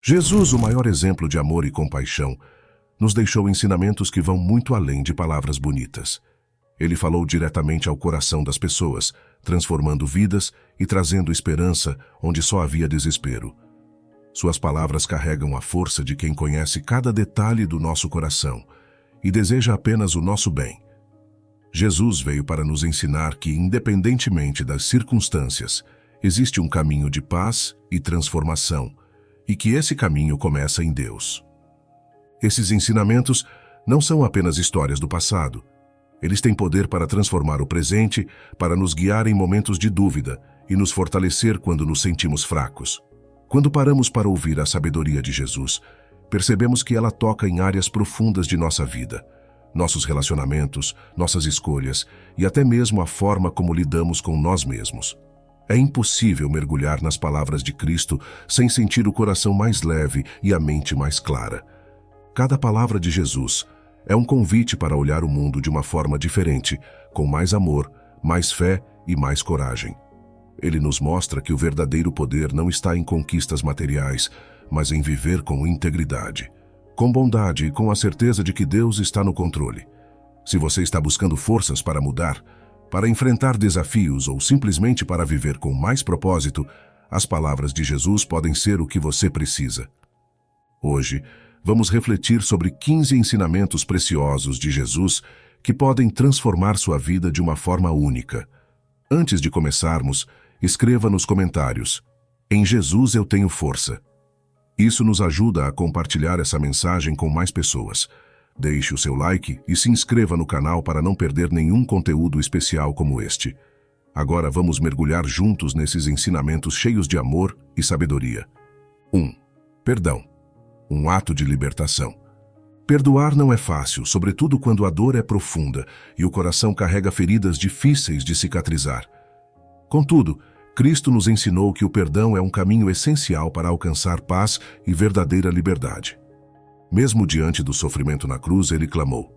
Jesus, o maior exemplo de amor e compaixão, nos deixou ensinamentos que vão muito além de palavras bonitas. Ele falou diretamente ao coração das pessoas, transformando vidas e trazendo esperança onde só havia desespero. Suas palavras carregam a força de quem conhece cada detalhe do nosso coração e deseja apenas o nosso bem. Jesus veio para nos ensinar que, independentemente das circunstâncias, existe um caminho de paz e transformação, e que esse caminho começa em Deus. Esses ensinamentos não são apenas histórias do passado. Eles têm poder para transformar o presente, para nos guiar em momentos de dúvida e nos fortalecer quando nos sentimos fracos. Quando paramos para ouvir a sabedoria de Jesus, percebemos que ela toca em áreas profundas de nossa vida, nossos relacionamentos, nossas escolhas e até mesmo a forma como lidamos com nós mesmos. É impossível mergulhar nas palavras de Cristo sem sentir o coração mais leve e a mente mais clara. Cada palavra de Jesus é um convite para olhar o mundo de uma forma diferente, com mais amor, mais fé e mais coragem. Ele nos mostra que o verdadeiro poder não está em conquistas materiais, mas em viver com integridade, com bondade e com a certeza de que Deus está no controle. Se você está buscando forças para mudar, para enfrentar desafios ou simplesmente para viver com mais propósito, as palavras de Jesus podem ser o que você precisa. Hoje, vamos refletir sobre 15 ensinamentos preciosos de Jesus que podem transformar sua vida de uma forma única. Antes de começarmos, escreva nos comentários: "Em Jesus eu tenho força". Isso nos ajuda a compartilhar essa mensagem com mais pessoas. Deixe o seu like e se inscreva no canal para não perder nenhum conteúdo especial como este. Agora vamos mergulhar juntos nesses ensinamentos cheios de amor e sabedoria. 1. Perdão. Um ato de libertação. Perdoar não é fácil, sobretudo quando a dor é profunda e o coração carrega feridas difíceis de cicatrizar. Contudo, Cristo nos ensinou que o perdão é um caminho essencial para alcançar paz e verdadeira liberdade. Mesmo diante do sofrimento na cruz, ele clamou: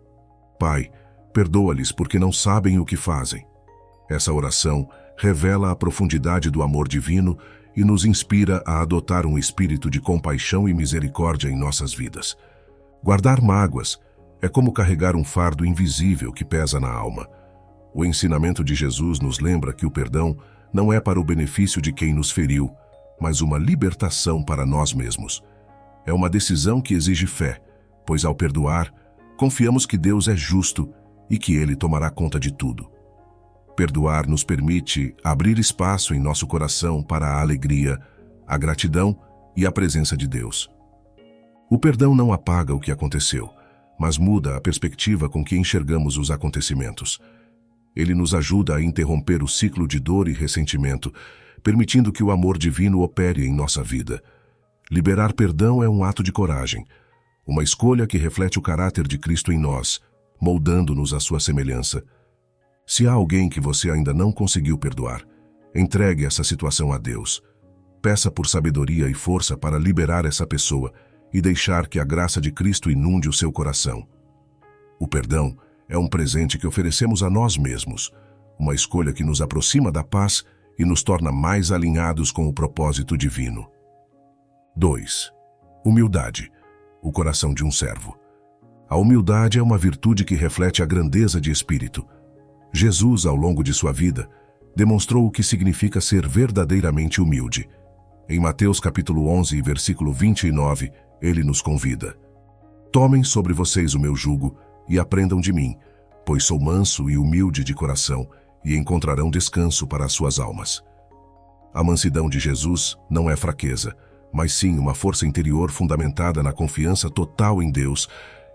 "Pai, perdoa-lhes porque não sabem o que fazem". Essa oração revela a profundidade do amor divino e nos inspira a adotar um espírito de compaixão e misericórdia em nossas vidas. Guardar mágoas é como carregar um fardo invisível que pesa na alma. O ensinamento de Jesus nos lembra que o perdão não é para o benefício de quem nos feriu, mas uma libertação para nós mesmos. É uma decisão que exige fé, pois ao perdoar, confiamos que Deus é justo e que Ele tomará conta de tudo. Perdoar nos permite abrir espaço em nosso coração para a alegria, a gratidão e a presença de Deus. O perdão não apaga o que aconteceu, mas muda a perspectiva com que enxergamos os acontecimentos. Ele nos ajuda a interromper o ciclo de dor e ressentimento, permitindo que o amor divino opere em nossa vida. Liberar perdão é um ato de coragem, uma escolha que reflete o caráter de Cristo em nós, moldando-nos à sua semelhança. Se há alguém que você ainda não conseguiu perdoar, entregue essa situação a Deus. Peça por sabedoria e força para liberar essa pessoa e deixar que a graça de Cristo inunde o seu coração. O perdão é um presente que oferecemos a nós mesmos, uma escolha que nos aproxima da paz e nos torna mais alinhados com o propósito divino. 2. Humildade, o coração de um servo. A humildade é uma virtude que reflete a grandeza de espírito. Jesus, ao longo de sua vida, demonstrou o que significa ser verdadeiramente humilde. Em Mateus capítulo 11, versículo 29, ele nos convida: "Tomem sobre vocês o meu jugo e aprendam de mim, pois sou manso e humilde de coração, e encontrarão descanso para as suas almas". A mansidão de Jesus não é fraqueza, mas sim uma força interior fundamentada na confiança total em Deus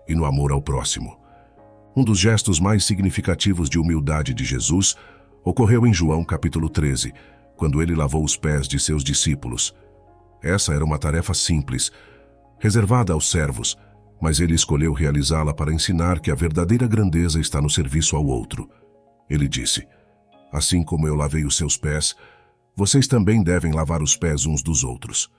e no amor ao próximo. Um dos gestos mais significativos de humildade de Jesus ocorreu em João capítulo 13, quando ele lavou os pés de seus discípulos. Essa era uma tarefa simples, reservada aos servos, mas ele escolheu realizá-la para ensinar que a verdadeira grandeza está no serviço ao outro. Ele disse: "Assim como eu lavei os seus pés, vocês também devem lavar os pés uns dos outros".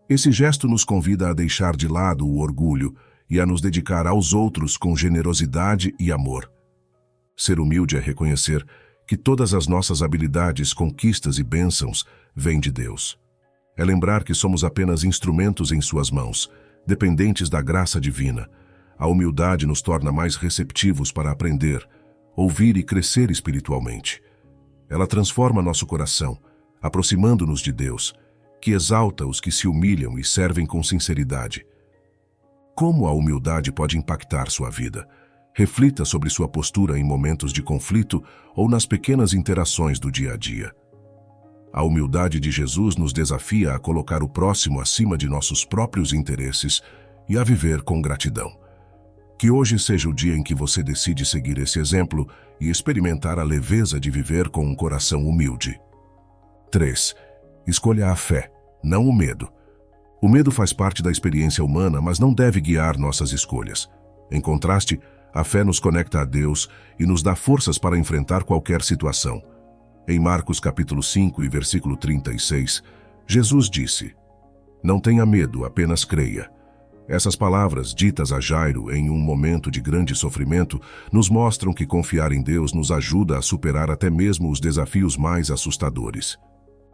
Esse gesto nos convida a deixar de lado o orgulho e a nos dedicar aos outros com generosidade e amor. Ser humilde é reconhecer que todas as nossas habilidades, conquistas e bênçãos vêm de Deus. É lembrar que somos apenas instrumentos em suas mãos, dependentes da graça divina. A humildade nos torna mais receptivos para aprender, ouvir e crescer espiritualmente. Ela transforma nosso coração, aproximando-nos de Deus, que exalta os que se humilham e servem com sinceridade. Como a humildade pode impactar sua vida? Reflita sobre sua postura em momentos de conflito ou nas pequenas interações do dia a dia. A humildade de Jesus nos desafia a colocar o próximo acima de nossos próprios interesses e a viver com gratidão. Que hoje seja o dia em que você decide seguir esse exemplo e experimentar a leveza de viver com um coração humilde. 3. Escolha a fé, não o medo. O medo faz parte da experiência humana, mas não deve guiar nossas escolhas. Em contraste, a fé nos conecta a Deus e nos dá forças para enfrentar qualquer situação. Em Marcos capítulo 5 e versículo 36, Jesus disse: "Não tenha medo, apenas creia." Essas palavras, ditas a Jairo em um momento de grande sofrimento, nos mostram que confiar em Deus nos ajuda a superar até mesmo os desafios mais assustadores.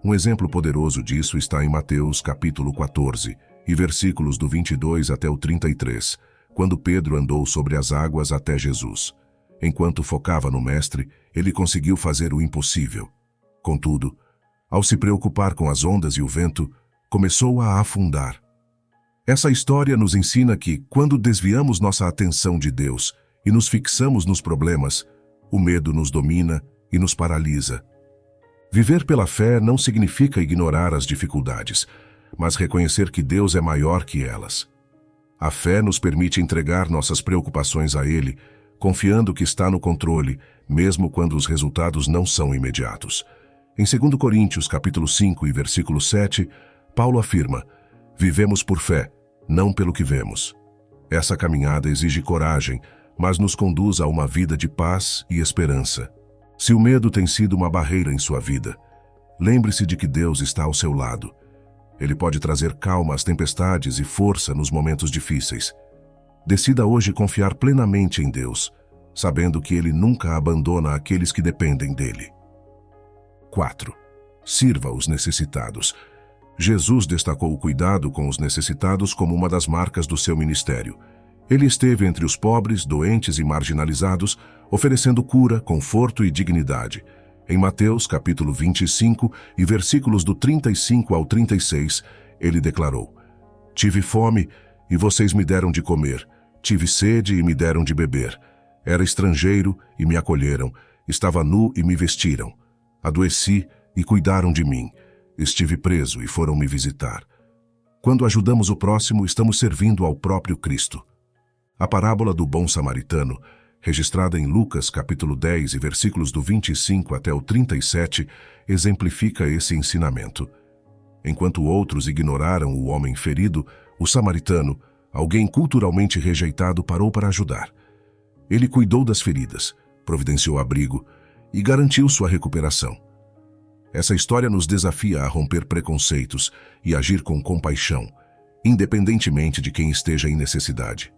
Um exemplo poderoso disso está em Mateus capítulo 14 e versículos do 22 até o 33, quando Pedro andou sobre as águas até Jesus. Enquanto focava no Mestre, ele conseguiu fazer o impossível. Contudo, ao se preocupar com as ondas e o vento, começou a afundar. Essa história nos ensina que, quando desviamos nossa atenção de Deus e nos fixamos nos problemas, o medo nos domina e nos paralisa. Viver pela fé não significa ignorar as dificuldades, mas reconhecer que Deus é maior que elas. A fé nos permite entregar nossas preocupações a Ele, confiando que está no controle, mesmo quando os resultados não são imediatos. Em 2 Coríntios capítulo 5 e versículo 7, Paulo afirma: "Vivemos por fé, não pelo que vemos." Essa caminhada exige coragem, mas nos conduz a uma vida de paz e esperança. Se o medo tem sido uma barreira em sua vida, lembre-se de que Deus está ao seu lado. Ele pode trazer calma às tempestades e força nos momentos difíceis. Decida hoje confiar plenamente em Deus, sabendo que Ele nunca abandona aqueles que dependem dEle. 4. Sirva os necessitados. Jesus destacou o cuidado com os necessitados como uma das marcas do seu ministério. Ele esteve entre os pobres, doentes e marginalizados, oferecendo cura, conforto e dignidade. Em Mateus capítulo 25 e versículos do 35 ao 36, ele declarou: "Tive fome e vocês me deram de comer. Tive sede e me deram de beber. Era estrangeiro e me acolheram. Estava nu e me vestiram. Adoeci e cuidaram de mim. Estive preso e foram me visitar." Quando ajudamos o próximo, estamos servindo ao próprio Cristo. A parábola do bom samaritano, registrada em Lucas capítulo 10 e versículos do 25 até o 37, exemplifica esse ensinamento. Enquanto outros ignoraram o homem ferido, o samaritano, alguém culturalmente rejeitado, parou para ajudar. Ele cuidou das feridas, providenciou abrigo e garantiu sua recuperação. Essa história nos desafia a romper preconceitos e agir com compaixão, independentemente de quem esteja em necessidade.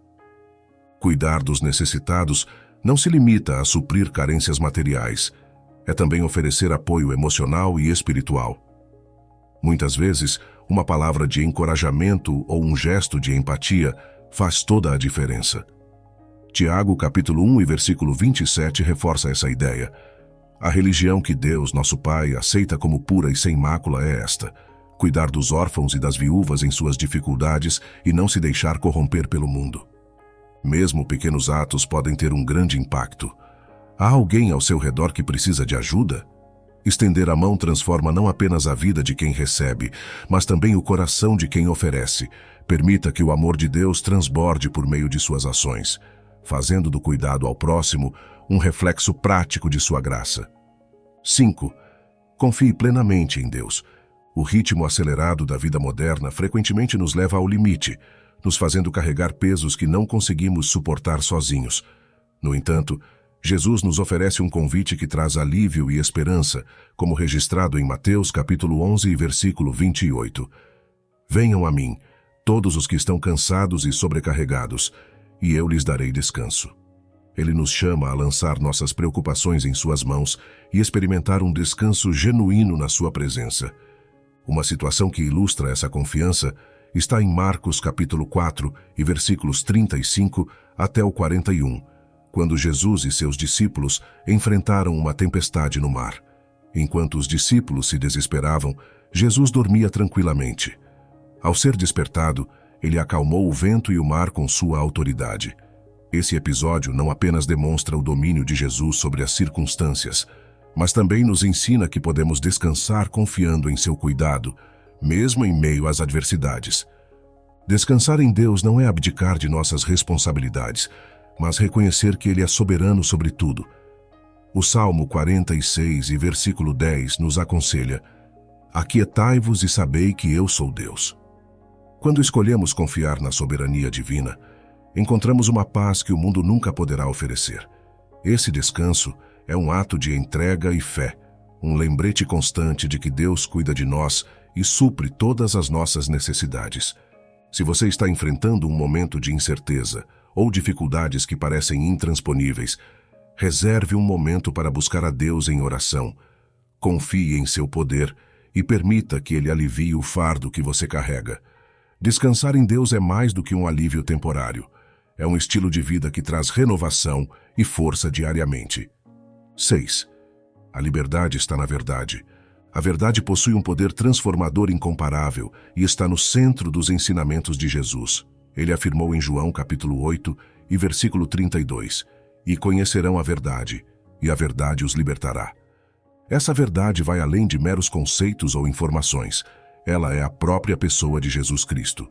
Cuidar dos necessitados não se limita a suprir carências materiais, é também oferecer apoio emocional e espiritual. Muitas vezes, uma palavra de encorajamento ou um gesto de empatia faz toda a diferença. Tiago, capítulo 1 e versículo 27 reforça essa ideia. A religião que Deus, nosso Pai, aceita como pura e sem mácula é esta: cuidar dos órfãos e das viúvas em suas dificuldades e não se deixar corromper pelo mundo. Mesmo pequenos atos podem ter um grande impacto. Há alguém ao seu redor que precisa de ajuda? Estender a mão transforma não apenas a vida de quem recebe, mas também o coração de quem oferece. Permita que o amor de Deus transborde por meio de suas ações, fazendo do cuidado ao próximo um reflexo prático de sua graça. 5. Confie plenamente em Deus. O ritmo acelerado da vida moderna frequentemente nos leva ao limite, nos fazendo carregar pesos que não conseguimos suportar sozinhos. No entanto, Jesus nos oferece um convite que traz alívio e esperança, como registrado em Mateus capítulo 11 e versículo 28. "Venham a mim, todos os que estão cansados e sobrecarregados, e eu lhes darei descanso." Ele nos chama a lançar nossas preocupações em suas mãos e experimentar um descanso genuíno na sua presença. Uma situação que ilustra essa confiança está em Marcos capítulo 4 e versículos 35 até o 41, quando Jesus e seus discípulos enfrentaram uma tempestade no mar. Enquanto os discípulos se desesperavam, Jesus dormia tranquilamente. Ao ser despertado, ele acalmou o vento e o mar com sua autoridade. Esse episódio não apenas demonstra o domínio de Jesus sobre as circunstâncias, mas também nos ensina que podemos descansar confiando em seu cuidado, mesmo em meio às adversidades. Descansar em Deus não é abdicar de nossas responsabilidades, mas reconhecer que Ele é soberano sobre tudo. O Salmo 46 e versículo 10 nos aconselha: aquietai-vos e sabei que eu sou Deus. Quando escolhemos confiar na soberania divina, encontramos uma paz que o mundo nunca poderá oferecer. Esse descanso é um ato de entrega e fé, um lembrete constante de que Deus cuida de nós e supre todas as nossas necessidades. Se você está enfrentando um momento de incerteza ou dificuldades que parecem intransponíveis, reserve um momento para buscar a Deus em oração. Confie em seu poder e permita que Ele alivie o fardo que você carrega. Descansar em Deus é mais do que um alívio temporário. É um estilo de vida que traz renovação e força diariamente. 6. A liberdade está na verdade. A verdade possui um poder transformador incomparável e está no centro dos ensinamentos de Jesus. Ele afirmou em João capítulo 8 e versículo 32, e conhecerão a verdade, e a verdade os libertará. Essa verdade vai além de meros conceitos ou informações. Ela é a própria pessoa de Jesus Cristo.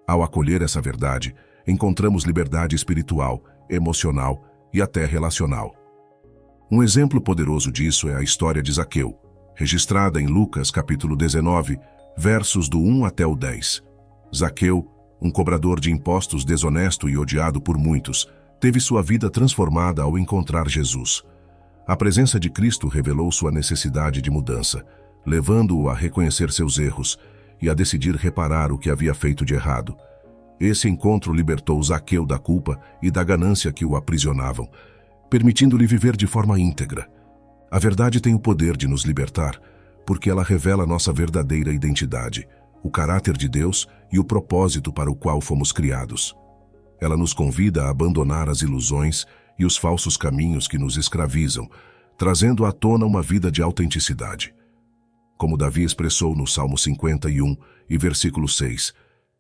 Ao acolher essa verdade, encontramos liberdade espiritual, emocional e até relacional. Um exemplo poderoso disso é a história de Zaqueu, registrada em Lucas capítulo 19, versos do 1 até o 10. Zaqueu, um cobrador de impostos desonesto e odiado por muitos, teve sua vida transformada ao encontrar Jesus. A presença de Cristo revelou sua necessidade de mudança, levando-o a reconhecer seus erros e a decidir reparar o que havia feito de errado. Esse encontro libertou Zaqueu da culpa e da ganância que o aprisionavam, permitindo-lhe viver de forma íntegra. A verdade tem o poder de nos libertar, porque ela revela nossa verdadeira identidade, o caráter de Deus e o propósito para o qual fomos criados. Ela nos convida a abandonar as ilusões e os falsos caminhos que nos escravizam, trazendo à tona uma vida de autenticidade. Como Davi expressou no Salmo 51 e versículo 6,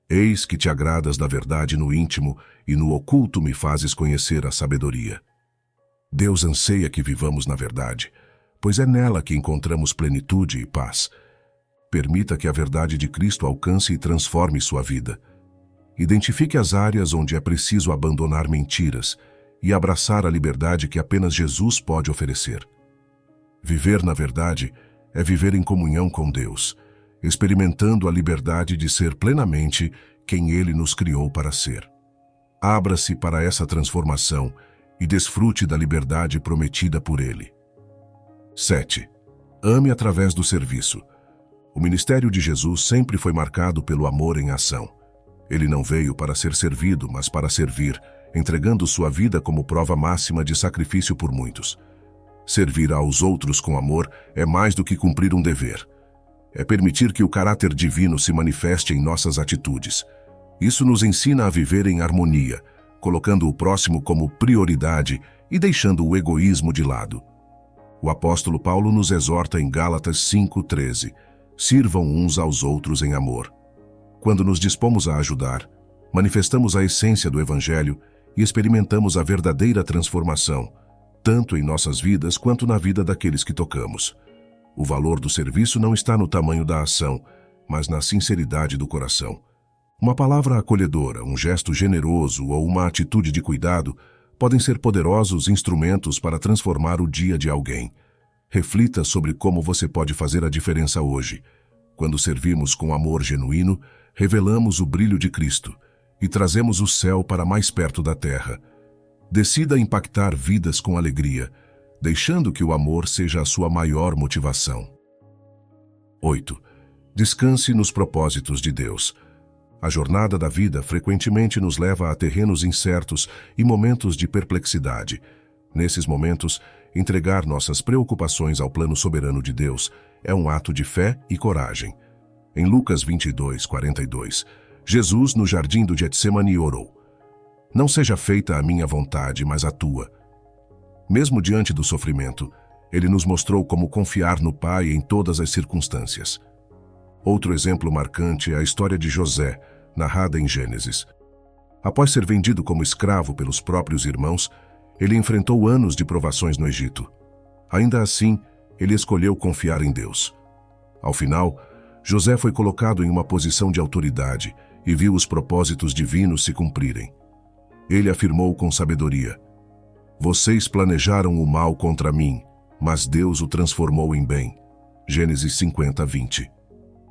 eis que te agradas da verdade no íntimo e no oculto me fazes conhecer a sabedoria. Deus anseia que vivamos na verdade, pois é nela que encontramos plenitude e paz. Permita que a verdade de Cristo alcance e transforme sua vida. Identifique as áreas onde é preciso abandonar mentiras e abraçar a liberdade que apenas Jesus pode oferecer. Viver na verdade é viver em comunhão com Deus, experimentando a liberdade de ser plenamente quem Ele nos criou para ser. Abra-se para essa transformação e desfrute da liberdade prometida por Ele. 7. Ame através do serviço. O ministério de Jesus sempre foi marcado pelo amor em ação. Ele não veio para ser servido, mas para servir, entregando sua vida como prova máxima de sacrifício por muitos. Servir aos outros com amor é mais do que cumprir um dever. É permitir que o caráter divino se manifeste em nossas atitudes. Isso nos ensina a viver em harmonia, colocando o próximo como prioridade e deixando o egoísmo de lado. O apóstolo Paulo nos exorta em Gálatas 5:13, sirvam uns aos outros em amor. Quando nos dispomos a ajudar, manifestamos a essência do Evangelho e experimentamos a verdadeira transformação, tanto em nossas vidas quanto na vida daqueles que tocamos. O valor do serviço não está no tamanho da ação, mas na sinceridade do coração. Uma palavra acolhedora, um gesto generoso ou uma atitude de cuidado podem ser poderosos instrumentos para transformar o dia de alguém. Reflita sobre como você pode fazer a diferença hoje. Quando servimos com amor genuíno, revelamos o brilho de Cristo e trazemos o céu para mais perto da terra. Decida impactar vidas com alegria, deixando que o amor seja a sua maior motivação. 8. Descanse nos propósitos de Deus. A jornada da vida frequentemente nos leva a terrenos incertos e momentos de perplexidade. Nesses momentos, entregar nossas preocupações ao plano soberano de Deus é um ato de fé e coragem. Em Lucas 22:42, Jesus, no jardim do Getsemane, orou: Não seja feita a minha vontade, mas a tua. Mesmo diante do sofrimento, ele nos mostrou como confiar no Pai em todas as circunstâncias. Outro exemplo marcante é a história de José, narrada em Gênesis. Após ser vendido como escravo pelos próprios irmãos, ele enfrentou anos de provações no Egito. Ainda assim, ele escolheu confiar em Deus. Ao final, José foi colocado em uma posição de autoridade e viu os propósitos divinos se cumprirem. Ele afirmou com sabedoria: Vocês planejaram o mal contra mim, mas Deus o transformou em bem. Gênesis 50:20.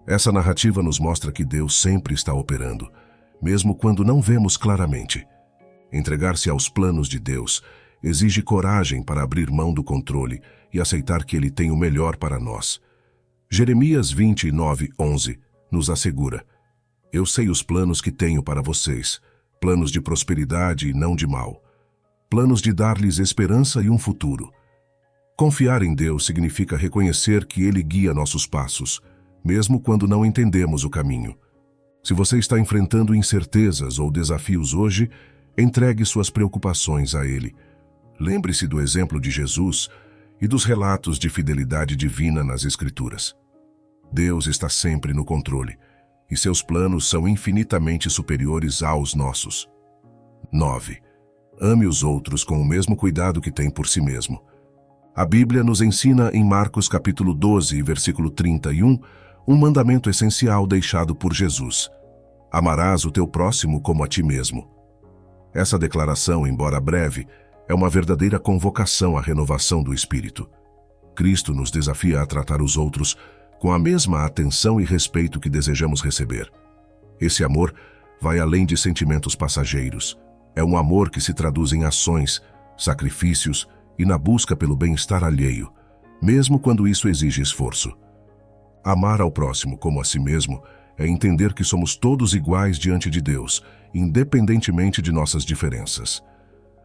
Essa narrativa nos mostra que Deus sempre está operando, mesmo quando não vemos claramente. Entregar-se aos planos de Deus exige coragem para abrir mão do controle e aceitar que Ele tem o melhor para nós. Jeremias 29:11 nos assegura: Eu sei os planos que tenho para vocês, planos de prosperidade e não de mal, planos de dar-lhes esperança e um futuro. Confiar em Deus significa reconhecer que Ele guia nossos passos, mesmo quando não entendemos o caminho. Se você está enfrentando incertezas ou desafios hoje, entregue suas preocupações a Ele. Lembre-se do exemplo de Jesus e dos relatos de fidelidade divina nas Escrituras. Deus está sempre no controle, e seus planos são infinitamente superiores aos nossos. 9. Ame os outros com o mesmo cuidado que tem por si mesmo. A Bíblia nos ensina em Marcos capítulo 12, versículo 31, um mandamento essencial deixado por Jesus: Amarás o teu próximo como a ti mesmo. Essa declaração, embora breve, é uma verdadeira convocação à renovação do espírito. Cristo nos desafia a tratar os outros com a mesma atenção e respeito que desejamos receber. Esse amor vai além de sentimentos passageiros. É um amor que se traduz em ações, sacrifícios e na busca pelo bem-estar alheio, mesmo quando isso exige esforço. Amar ao próximo como a si mesmo é entender que somos todos iguais diante de Deus, independentemente de nossas diferenças.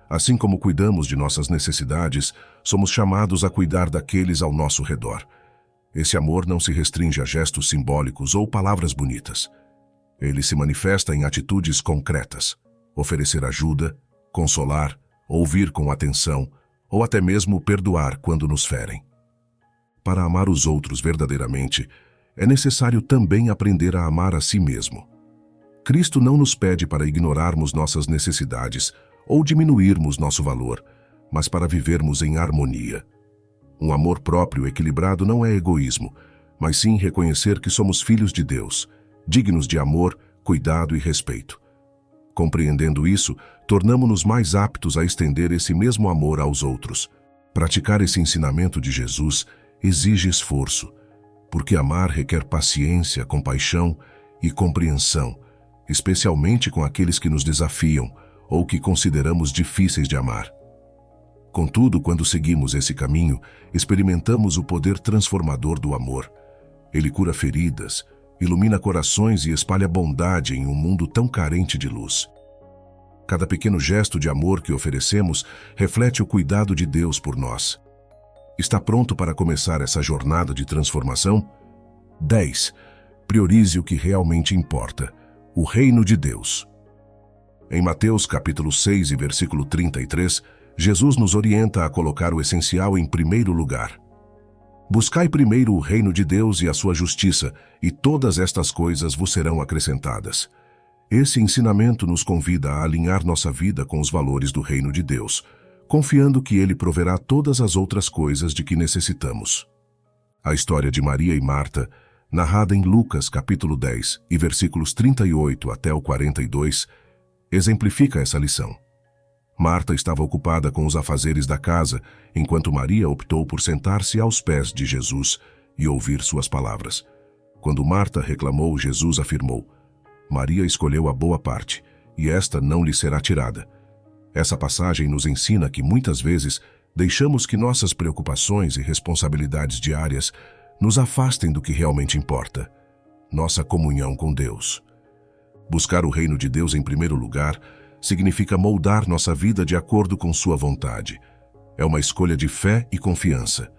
Assim como cuidamos de nossas necessidades, somos chamados a cuidar daqueles ao nosso redor. Esse amor não se restringe a gestos simbólicos ou palavras bonitas. Ele se manifesta em atitudes concretas: oferecer ajuda, consolar, ouvir com atenção, ou até mesmo perdoar quando nos ferem. Para amar os outros verdadeiramente, é necessário também aprender a amar a si mesmo. Cristo não nos pede para ignorarmos nossas necessidades ou diminuirmos nosso valor, mas para vivermos em harmonia. Um amor próprio equilibrado não é egoísmo, mas sim reconhecer que somos filhos de Deus, dignos de amor, cuidado e respeito. Compreendendo isso, tornamo-nos mais aptos a estender esse mesmo amor aos outros. Praticar esse ensinamento de Jesus exige esforço, porque amar requer paciência, compaixão e compreensão, especialmente com aqueles que nos desafiam ou que consideramos difíceis de amar. Contudo, quando seguimos esse caminho, experimentamos o poder transformador do amor. Ele cura feridas, ilumina corações e espalha bondade em um mundo tão carente de luz. Cada pequeno gesto de amor que oferecemos reflete o cuidado de Deus por nós. Está pronto para começar essa jornada de transformação? 10. Priorize o que realmente importa: o reino de Deus. Em Mateus capítulo 6 e versículo 33, Jesus nos orienta a colocar o essencial em primeiro lugar. Buscai primeiro o reino de Deus e a sua justiça, e todas estas coisas vos serão acrescentadas. Esse ensinamento nos convida a alinhar nossa vida com os valores do reino de Deus, confiando que Ele proverá todas as outras coisas de que necessitamos. A história de Maria e Marta, narrada em Lucas capítulo 10 e versículos 38 até o 42, exemplifica essa lição. Marta estava ocupada com os afazeres da casa, enquanto Maria optou por sentar-se aos pés de Jesus e ouvir suas palavras. Quando Marta reclamou, Jesus afirmou: Maria escolheu a boa parte, e esta não lhe será tirada. Essa passagem nos ensina que muitas vezes deixamos que nossas preocupações e responsabilidades diárias nos afastem do que realmente importa: nossa comunhão com Deus. Buscar o reino de Deus em primeiro lugar significa moldar nossa vida de acordo com sua vontade. É uma escolha de fé e confiança.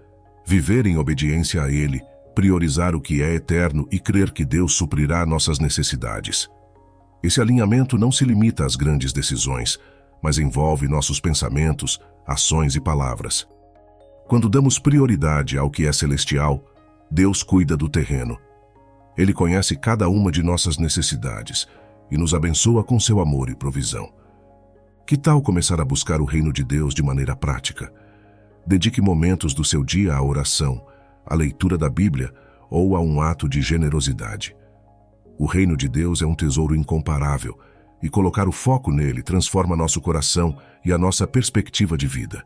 Viver em obediência a Ele, priorizar o que é eterno e crer que Deus suprirá nossas necessidades. Esse alinhamento não se limita às grandes decisões, mas envolve nossos pensamentos, ações e palavras. Quando damos prioridade ao que é celestial, Deus cuida do terreno. Ele conhece cada uma de nossas necessidades e nos abençoa com seu amor e provisão. Que tal começar a buscar o reino de Deus de maneira prática? Dedique momentos do seu dia à oração, à leitura da Bíblia ou a um ato de generosidade. O reino de Deus é um tesouro incomparável e colocar o foco nele transforma nosso coração e a nossa perspectiva de vida.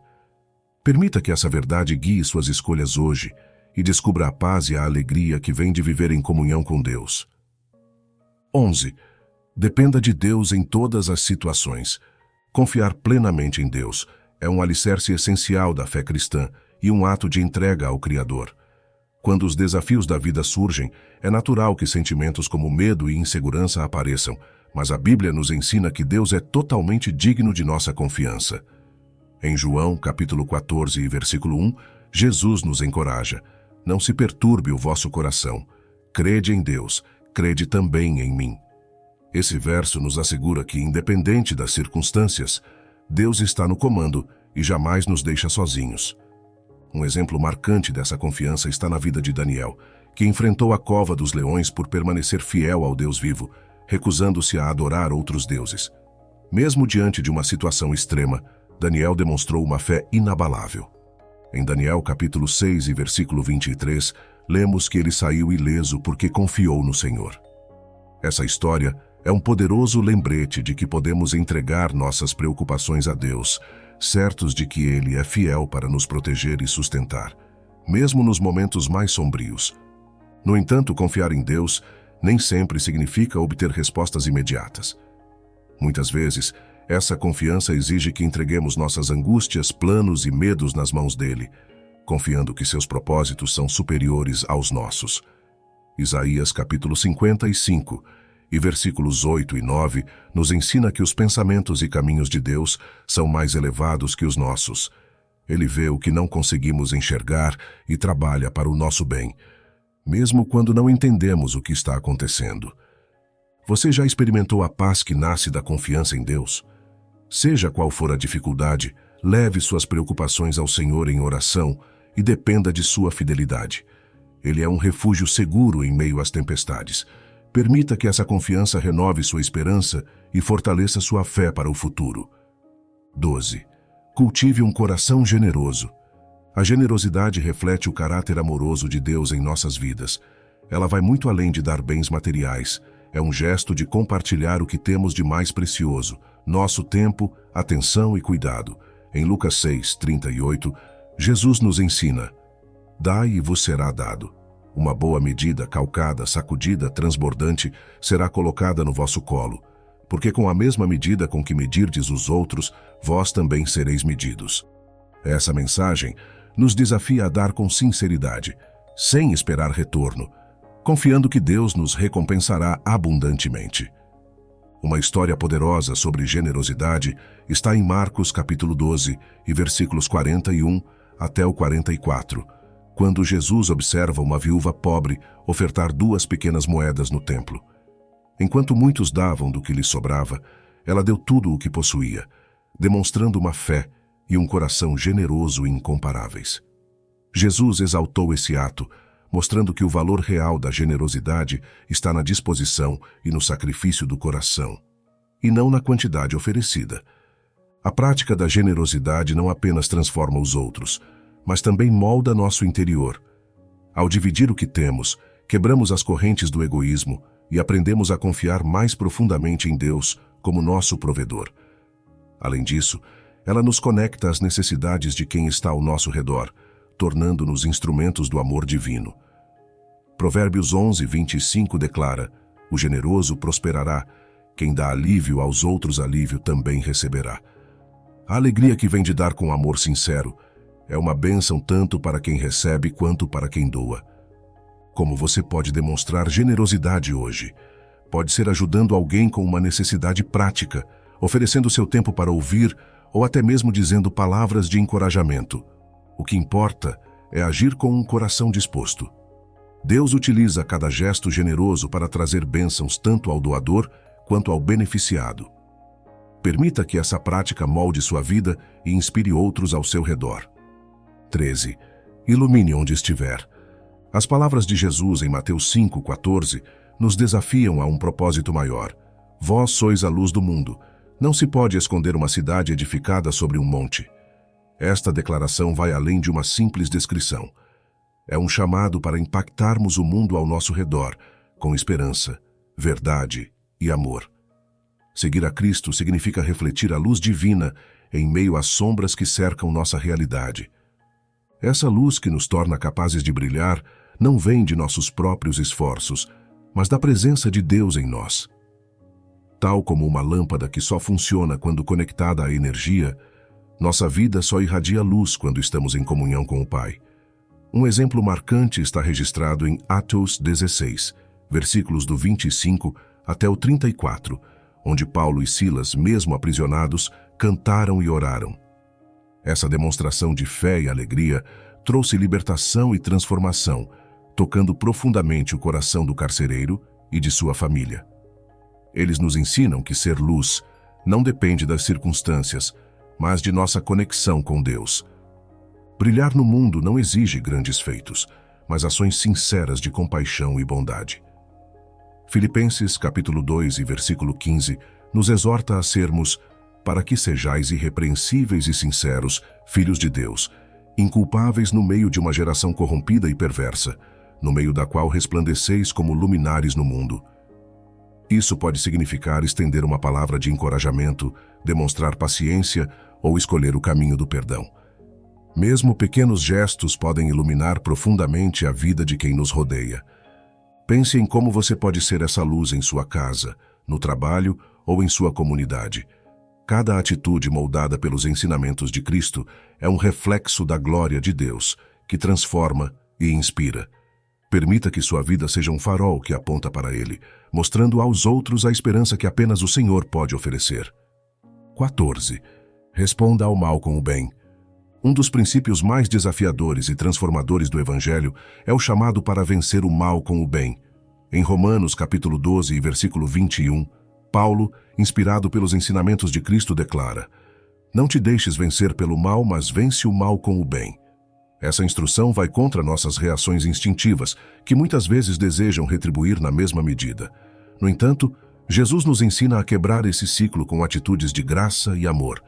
Permita que essa verdade guie suas escolhas hoje e descubra a paz e a alegria que vem de viver em comunhão com Deus. 11. Dependa de Deus em todas as situações. Confiar plenamente em Deus é um alicerce essencial da fé cristã e um ato de entrega ao Criador. Quando os desafios da vida surgem, é natural que sentimentos como medo e insegurança apareçam, mas a Bíblia nos ensina que Deus é totalmente digno de nossa confiança. Em João, capítulo 14, versículo 1, Jesus nos encoraja: não se perturbe o vosso coração. Crede em Deus, crede também em mim. Esse verso nos assegura que, independente das circunstâncias, Deus está no comando e jamais nos deixa sozinhos. Um exemplo marcante dessa confiança está na vida de Daniel, que enfrentou a cova dos leões por permanecer fiel ao Deus vivo, recusando-se a adorar outros deuses. Mesmo diante de uma situação extrema, Daniel demonstrou uma fé inabalável. Em Daniel capítulo 6 versículo 23, lemos que ele saiu ileso porque confiou no Senhor. Essa história é um poderoso lembrete de que podemos entregar nossas preocupações a Deus, certos de que Ele é fiel para nos proteger e sustentar, mesmo nos momentos mais sombrios. No entanto, confiar em Deus nem sempre significa obter respostas imediatas. Muitas vezes, essa confiança exige que entreguemos nossas angústias, planos e medos nas mãos dele, confiando que seus propósitos são superiores aos nossos. Isaías capítulo 55 e versículos 8 e 9 nos ensina que os pensamentos e caminhos de Deus são mais elevados que os nossos. Ele vê o que não conseguimos enxergar e trabalha para o nosso bem, mesmo quando não entendemos o que está acontecendo. Você já experimentou a paz que nasce da confiança em Deus? Seja qual for a dificuldade, leve suas preocupações ao Senhor em oração e dependa de sua fidelidade. Ele é um refúgio seguro em meio às tempestades. Permita que essa confiança renove sua esperança e fortaleça sua fé para o futuro. 12. Cultive um coração generoso. A generosidade reflete o caráter amoroso de Deus em nossas vidas. Ela vai muito além de dar bens materiais. É um gesto de compartilhar o que temos de mais precioso, nosso tempo, atenção e cuidado. Em Lucas 6, 38, Jesus nos ensina: dai e vos será dado. Uma boa medida, calcada, sacudida, transbordante, será colocada no vosso colo, porque com a mesma medida com que medirdes os outros, vós também sereis medidos. Essa mensagem nos desafia a dar com sinceridade, sem esperar retorno, confiando que Deus nos recompensará abundantemente. Uma história poderosa sobre generosidade está em Marcos capítulo 12 e versículos 41 até o 44, quando Jesus observa uma viúva pobre ofertar 2 pequenas moedas no templo. Enquanto muitos davam do que lhes sobrava, ela deu tudo o que possuía, demonstrando uma fé e um coração generoso e incomparáveis. Jesus exaltou esse ato, mostrando que o valor real da generosidade está na disposição e no sacrifício do coração, e não na quantidade oferecida. A prática da generosidade não apenas transforma os outros, mas também molda nosso interior. Ao dividir o que temos, quebramos as correntes do egoísmo e aprendemos a confiar mais profundamente em Deus como nosso provedor. Além disso, ela nos conecta às necessidades de quem está ao nosso redor, tornando-nos instrumentos do amor divino. Provérbios 11, 25 declara: o generoso prosperará, quem dá alívio aos outros alívio também receberá. A alegria que vem de dar com amor sincero é uma bênção tanto para quem recebe quanto para quem doa. Como você pode demonstrar generosidade hoje? Pode ser ajudando alguém com uma necessidade prática, oferecendo seu tempo para ouvir ou até mesmo dizendo palavras de encorajamento. O que importa é agir com um coração disposto. Deus utiliza cada gesto generoso para trazer bênçãos tanto ao doador quanto ao beneficiado. Permita que essa prática molde sua vida e inspire outros ao seu redor. 13. Ilumine onde estiver. As palavras de Jesus em Mateus 5,14 nos desafiam a um propósito maior. Vós sois a luz do mundo. Não se pode esconder uma cidade edificada sobre um monte. Esta declaração vai além de uma simples descrição. É um chamado para impactarmos o mundo ao nosso redor, com esperança, verdade e amor. Seguir a Cristo significa refletir a luz divina em meio às sombras que cercam nossa realidade. Essa luz que nos torna capazes de brilhar não vem de nossos próprios esforços, mas da presença de Deus em nós. Tal como uma lâmpada que só funciona quando conectada à energia, nossa vida só irradia luz quando estamos em comunhão com o Pai. Um exemplo marcante está registrado em Atos 16, versículos do 25 até o 34, onde Paulo e Silas, mesmo aprisionados, cantaram e oraram. Essa demonstração de fé e alegria trouxe libertação e transformação, tocando profundamente o coração do carcereiro e de sua família. Eles nos ensinam que ser luz não depende das circunstâncias, mas de nossa conexão com Deus. Brilhar no mundo não exige grandes feitos, mas ações sinceras de compaixão e bondade. Filipenses capítulo 2 e versículo 15 nos exorta a sermos, para que sejais irrepreensíveis e sinceros, filhos de Deus, inculpáveis no meio de uma geração corrompida e perversa, no meio da qual resplandeceis como luminares no mundo. Isso pode significar estender uma palavra de encorajamento, demonstrar paciência ou escolher o caminho do perdão. Mesmo pequenos gestos podem iluminar profundamente a vida de quem nos rodeia. Pense em como você pode ser essa luz em sua casa, no trabalho ou em sua comunidade. Cada atitude moldada pelos ensinamentos de Cristo é um reflexo da glória de Deus, que transforma e inspira. Permita que sua vida seja um farol que aponta para Ele, mostrando aos outros a esperança que apenas o Senhor pode oferecer. 14. Responda ao mal com o bem. Um dos princípios mais desafiadores e transformadores do Evangelho é o chamado para vencer o mal com o bem. Em Romanos capítulo 12 e versículo 21, Paulo, inspirado pelos ensinamentos de Cristo, declara: Não te deixes vencer pelo mal, mas vence o mal com o bem. Essa instrução vai contra nossas reações instintivas, que muitas vezes desejam retribuir na mesma medida. No entanto, Jesus nos ensina a quebrar esse ciclo com atitudes de graça e amor.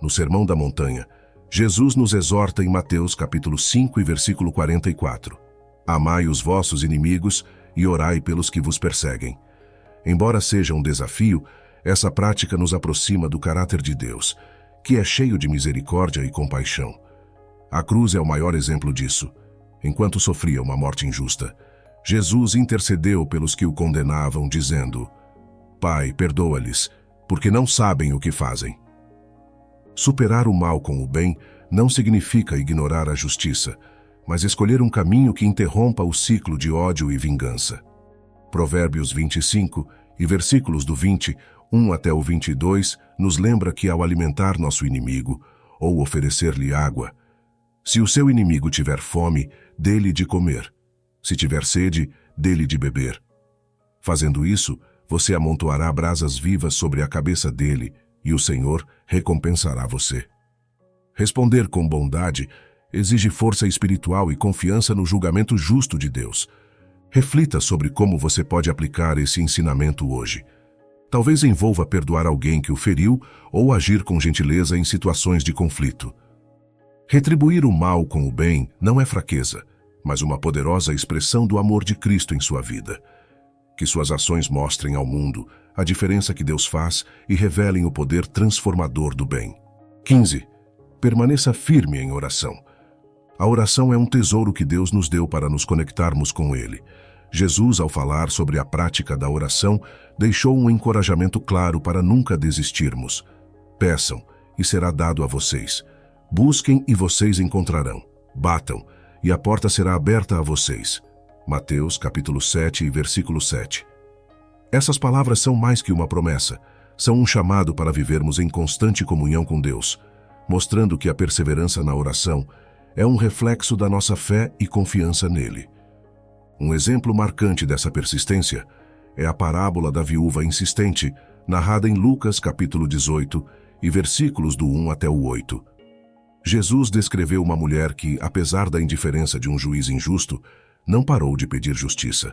No Sermão da Montanha, Jesus nos exorta em Mateus capítulo 5 e versículo 44. Amai os vossos inimigos e orai pelos que vos perseguem. Embora seja um desafio, essa prática nos aproxima do caráter de Deus, que é cheio de misericórdia e compaixão. A cruz é o maior exemplo disso. Enquanto sofria uma morte injusta, Jesus intercedeu pelos que o condenavam, dizendo: Pai, perdoa-lhes, porque não sabem o que fazem. Superar o mal com o bem não significa ignorar a justiça, mas escolher um caminho que interrompa o ciclo de ódio e vingança. Provérbios 25 e versículos do 21 até o 22 nos lembra que ao alimentar nosso inimigo, ou oferecer-lhe água, se o seu inimigo tiver fome, dê-lhe de comer. Se tiver sede, dê-lhe de beber. Fazendo isso, você amontoará brasas vivas sobre a cabeça dele, e o Senhor recompensará você. Responder com bondade exige força espiritual e confiança no julgamento justo de Deus. Reflita sobre como você pode aplicar esse ensinamento hoje. Talvez envolva perdoar alguém que o feriu ou agir com gentileza em situações de conflito. Retribuir o mal com o bem não é fraqueza, mas uma poderosa expressão do amor de Cristo em sua vida. Que suas ações mostrem ao mundo a diferença que Deus faz e revelem o poder transformador do bem. 15. Permaneça firme em oração. A oração é um tesouro que Deus nos deu para nos conectarmos com Ele. Jesus, ao falar sobre a prática da oração, deixou um encorajamento claro para nunca desistirmos. Peçam, e será dado a vocês. Busquem e vocês encontrarão. Batam, e a porta será aberta a vocês. Mateus capítulo 7 e versículo 7. Essas palavras são mais que uma promessa, são um chamado para vivermos em constante comunhão com Deus, mostrando que a perseverança na oração é um reflexo da nossa fé e confiança nele. Um exemplo marcante dessa persistência é a parábola da viúva insistente, narrada em Lucas capítulo 18 e versículos do 1 até o 8. Jesus descreveu uma mulher que, apesar da indiferença de um juiz injusto, não parou de pedir justiça.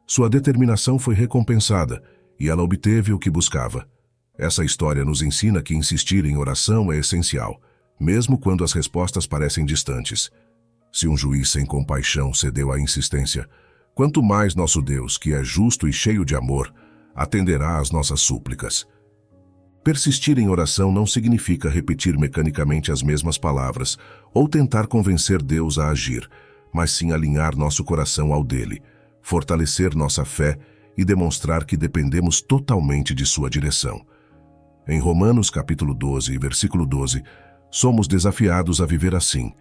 Sua determinação foi recompensada e ela obteve o que buscava. Essa história nos ensina que insistir em oração é essencial, mesmo quando as respostas parecem distantes. Se um juiz sem compaixão cedeu à insistência, quanto mais nosso Deus, que é justo e cheio de amor, atenderá às nossas súplicas. Persistir em oração não significa repetir mecanicamente as mesmas palavras ou tentar convencer Deus a agir, mas sim alinhar nosso coração ao dele, fortalecer nossa fé e demonstrar que dependemos totalmente de sua direção. Em Romanos capítulo 12, versículo 12, somos desafiados a viver assim: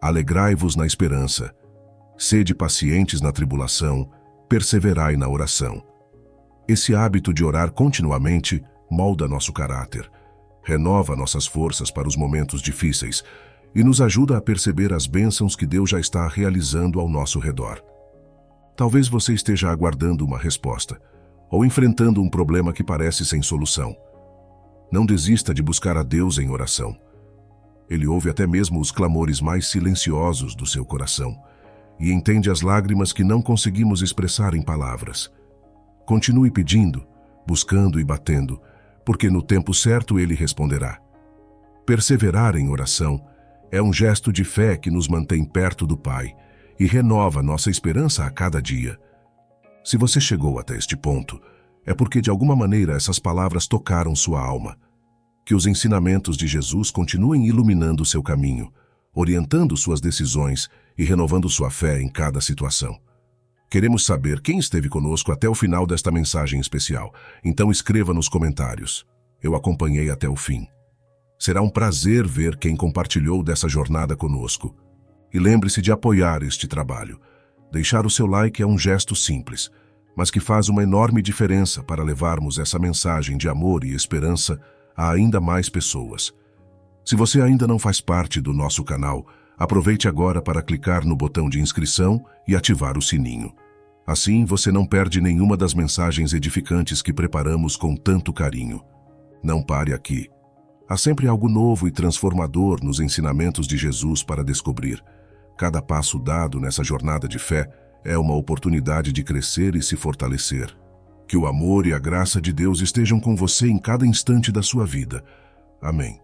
alegrai-vos na esperança, sede pacientes na tribulação, perseverai na oração. Esse hábito de orar continuamente molda nosso caráter, renova nossas forças para os momentos difíceis e nos ajuda a perceber as bênçãos que Deus já está realizando ao nosso redor. Talvez você esteja aguardando uma resposta ou enfrentando um problema que parece sem solução. Não desista de buscar a Deus em oração. Ele ouve até mesmo os clamores mais silenciosos do seu coração e entende as lágrimas que não conseguimos expressar em palavras. Continue pedindo, buscando e batendo, porque no tempo certo ele responderá. Perseverar em oração é um gesto de fé que nos mantém perto do Pai e renova nossa esperança a cada dia. Se você chegou até este ponto, é porque de alguma maneira essas palavras tocaram sua alma. Que os ensinamentos de Jesus continuem iluminando seu caminho, orientando suas decisões e renovando sua fé em cada situação. Queremos saber quem esteve conosco até o final desta mensagem especial, então escreva nos comentários. Eu acompanhei até o fim. Será um prazer ver quem compartilhou dessa jornada conosco. E lembre-se de apoiar este trabalho. Deixar o seu like é um gesto simples, mas que faz uma enorme diferença para levarmos essa mensagem de amor e esperança a ainda mais pessoas. Se você ainda não faz parte do nosso canal, aproveite agora para clicar no botão de inscrição e ativar o sininho. Assim, você não perde nenhuma das mensagens edificantes que preparamos com tanto carinho. Não pare aqui. Há sempre algo novo e transformador nos ensinamentos de Jesus para descobrir. Cada passo dado nessa jornada de fé é uma oportunidade de crescer e se fortalecer. Que o amor e a graça de Deus estejam com você em cada instante da sua vida. Amém.